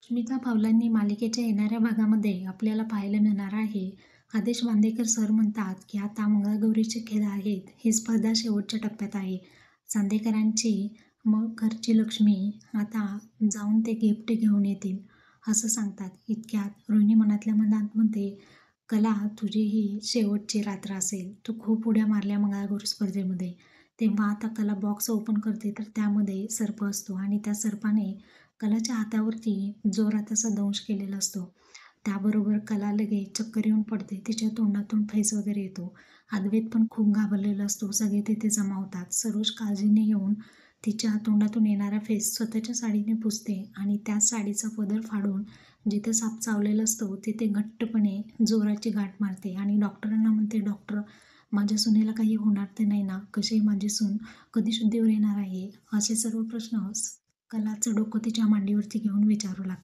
स्मिता पावलांनी मालिकेच्या येणाऱ्या भागामध्ये आपल्याला पाहायला मिळणार आहे. आदेश बांदेकर सर म्हणतात की आता मंगळागौरीचे खेळ आहेत. ही स्पर्धा शेवटच्या टप्प्यात आहे. चांदेकरांची मग घरची लक्ष्मी आता जाऊन ते गिफ्ट घेऊन येतील असं सांगतात. इतक्यात रोहिणी मनातल्या मनात म्हणते, कला तुझी ही शेवटची रात्र असेल. तू खूप उड्या मारल्या मंगळागौर स्पर्धेमध्ये. तेव्हा आता कला बॉक्स ओपन करते तर त्यामध्ये सर्प असतो आणि त्या सर्पाने कलाच्या हातावरती जोरात असा दंश केलेला असतो. त्याबरोबर कला लगेच चक्कर येऊन पडते. तिच्या तोंडातून फेस वगैरे येतो. अद्वैत पण खूप घाबरलेला असतो. सगळे तिथे जमा होतात. सरोज काळजीने येऊन तिच्या तोंडातून येणारा फेस स्वतःच्या साडीने पुसते आणि त्या साडीचा पदर फाडून जिथे साप चावलेला असतो तिथे घट्टपणे जोराची गाठ मारते आणि डॉक्टरांना म्हणते, डॉक्टर माझ्या सुनेला काही होणार तर नाही ना? कशी माझी सून कधी शुद्धीवर येणार आहे? असे सर्व प्रश्न कलाचं डोकं तिच्या मांडीवरती घेऊन विचारू लागते.